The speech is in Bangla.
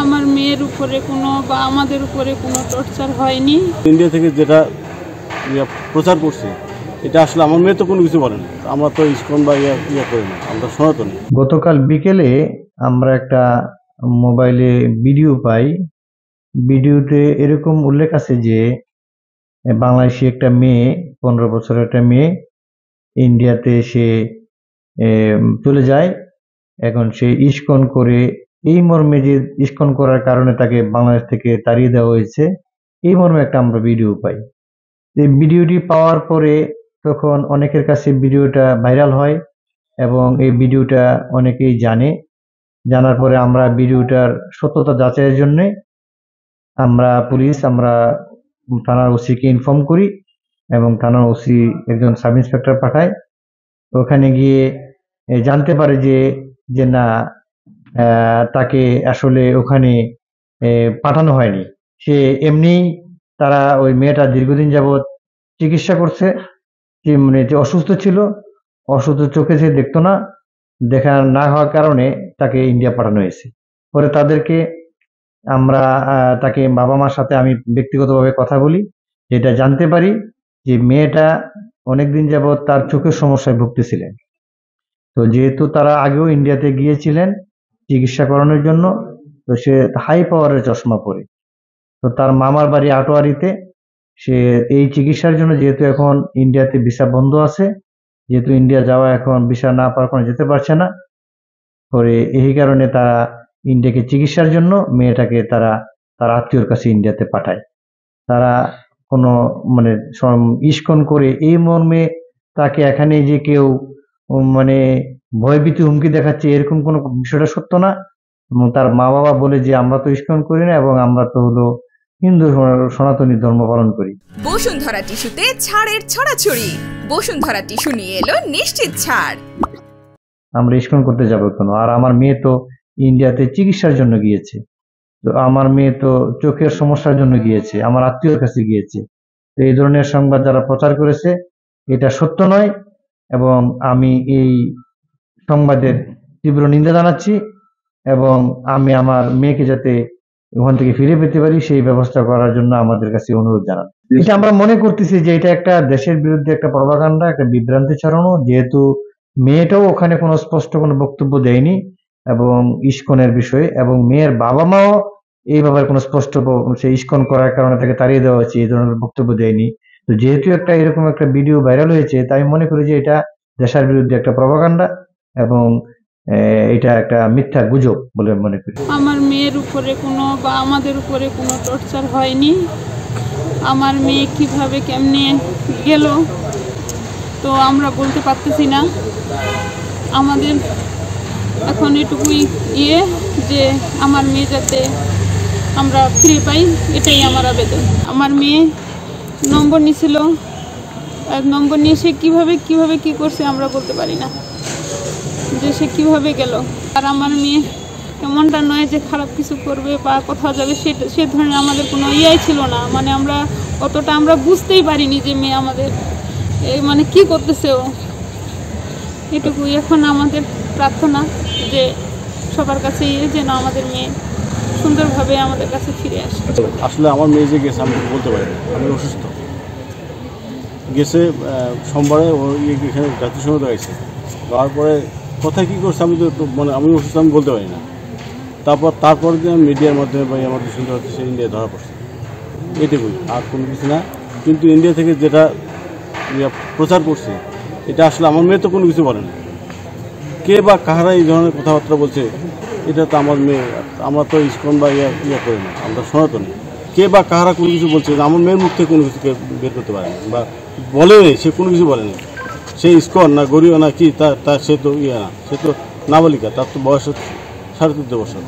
আমার মেয়ের উপরে কোনো বা আমাদের উপরে কোনো টর্চার হয়নি। ইন্ডিয়া থেকে যেটা প্রচার করছে এটা আসলে আমার মেয়ে তো কোনো কিছু বলে না। আমরা তো ইসকন বা ইয়া করি না, আমরা সনাতনী। গতকাল বিকেলে আমরা একটা মোবাইলে ভিডিও পাই। ভিডিওতে এরকম উল্লেখ আছে যে বাংলাদেশি একটা মেয়ে, 15 বছরের একটা মেয়ে ইন্ডিয়াতে সে চলে যায়। এখন সে ইসকন করে, এই মর্মে যে ইসকন করার কারণে তাকে বাংলাদেশ থেকে তাড়িয়ে দেওয়া হয়েছে, এই মর্মে একটা আমরা ভিডিও পাই। এই ভিডিওটি পাওয়ার পরে তখন অনেকের কাছে ভিডিওটা ভাইরাল হয় এবং এই ভিডিওটা অনেকেই জানে। জানার পরে আমরা ভিডিওটার সত্যতা যাচাইয়ের জন্য আমরা থানার ওসিকে ইনফর্ম করি এবং থানার ওসি একজন সাব ইন্সপেক্টর পাঠায়। ওখানে গিয়ে জানতে পারে যে না, তাকে আসলে ওখানে পাঠানো হয়নি। সে এমনি, তারা ওই মেয়েটা দীর্ঘদিন যাবৎ চিকিৎসা করছে, যে অসুস্থ ছিল, অসুস্থ চোখে সে দেখতো না, দেখা না হওয়ার কারণে তাকে ইন্ডিয়া পাঠানো হয়েছে। পরে তাকে বাবা মার সাথে আমি ব্যক্তিগতভাবে কথা বলি, যেটা জানতে পারি যে মেয়েটা অনেকদিন যাবৎ তার চোখের সমস্যায় ভুগতেছিলেন। তো যেহেতু তারা আগেও ইন্ডিয়াতে গিয়েছিলেন চিকিৎসা করানোর জন্য, তো সে হাই পাওয়ারের চশমা পরে, তো তার মামার বাড়ি আটোয়ারিতে। সে এই চিকিৎসার জন্য, যেহেতু এখন ইন্ডিয়াতে ভিসা বন্ধ আছে, যেহেতু ইন্ডিয়া যাওয়া এখন ভিসা না পাওয়ার কারণে যেতে পারছে না, পরে এই কারণে তারা ইন্ডিয়াকে চিকিৎসার জন্য মেয়েটাকে তার আত্মীয়র কাছে ইন্ডিয়াতে পাঠায়। তারা কোনো ইসকন করে এই মর্মে তাকে এখানে যে কেউ ভয়ভীতি হুমকি দেখাচ্ছে, এরকম কোনো বিষয়টা সত্য না। এবং তার মা বাবা বলে যে আমরা তো ইসকন করি না এবং আমরা তো হলো হিন্দু সনাতনী ধর্ম পালন করি। বসুন্ধরা টিস্যুতে ছাড়ের ছড়াছড়ি। বসুন্ধরা টিস্যু নিয়ে এলো নিশ্চিত ছাড়। আমরা ইসকন করতে যাবো কেন? আর আমার মেয়ে তো ইন্ডিয়াতে চিকিৎসার জন্য গিয়েছে, তো আমার মেয়ে তো চোখের সমস্যার জন্য গিয়েছে, আমার আত্মীয়র কাছে গিয়েছে। তো এই ধরনের সংবাদ যারা প্রচার করেছে এটা সত্য নয় এবং আমি এই সংবাদের তীব্র নিন্দা জানাচ্ছি এবং আমি আমার মেয়েকে যাতে ওখান থেকে ফিরে পেতে পারি সেই ব্যবস্থা করার জন্য আমাদের কাছে অনুরোধ জানান। এটা আমরা মনে করতেছি যে এটা একটা দেশের বিরুদ্ধে একটা প্রপাগান্ডা, একটা বিভ্রান্তি ছড়ানো, যেহেতু মেয়েটাও ওখানে কোনো স্পষ্ট কোনো বক্তব্য দেয়নি এবং ইসকনের বিষয়ে, এবং মেয়ের বাবা মাও এই ব্যাপারে কোনো স্পষ্ট, সে ইসকন করার কারণে তাকে তাড়িয়ে দেওয়া হয়েছে এই ধরনের বক্তব্য দেয়নি। তো যেহেতু এরকম একটা ভিডিও ভাইরাল হয়েছে, তাই আমি মনে করি যে এটা দেশের বিরুদ্ধে একটা প্রপাগান্ডা এবং এটা একটা মিথ্যা গুজব বলে মনে করি। আমার মেয়ের উপরে কোনো বা আমাদের উপরে কোনো টর্চার হয়নি। আমার মেয়ে কিভাবে কেমনে গেল তো আমরা বলতে পারতেছি না। আমাদের এখন এটুকুই যে আমার মেয়ে যাতে আমরা ফিরে পাই, এটাই আমার আবেদন। আমার মেয়ে নম্বর নিয়েছিল, নম্বর নিয়ে সে কিভাবে কি করছে আমরা বলতে পারি না, যে সে কিভাবে গেল। আর আমার মেয়ে এমনটা নয় যে খারাপ কিছু করবে বা কোথাও যাবে, সে ধরনের আমাদের কোনো ইয়াই ছিল না। আমরা বুঝতেই পারিনি যে মেয়ে আমাদের কি করতেছে ও, এটুকুই। এখন আমাদের প্রার্থনা যে সবার কাছে যেন আমাদের মেয়ে সুন্দরভাবে আমাদের কাছে ফিরে আসে। আসলে আমার মেয়ে যে গেছে আমি বলতে পারি না, আমি অসুস্থ। গেছে সোমবারে এখানে জাতিসংঘ গেছে, যাওয়ার পরে কোথায় কী করছে আমি তো আমি অসুস্থ, আমি বলতে পারি না। তারপর দিন মিডিয়ার মাধ্যমে বা আমাদের শুনতে হচ্ছে সে ইন্ডিয়া ধরা পড়ছে, এটুকুই, আর কোনো কিছু না। কিন্তু ইন্ডিয়া থেকে যেটা প্রচার করছে এটা আসলে আমার মেয়ে তো কোনো কিছু বলে না। কে বা কাহারা এই ধরনের কথাবার্তা বলছে এটা তো আমার মেয়ে, আমরা তো ইসকন বা ইয়া করি না, আমরা সনাতনী। কে বা কাহারা কোনো কিছু বলছে, আমার মেয়ের মুখ থেকে কোনো কিছু বের করতে পারে না বা বলেনি, সে কোনো কিছু বলেনি। সে ইসকন না গরিব না কি, সে তো না, সে তো নাবালিকা, তার তো বয়স 13.5 বছর।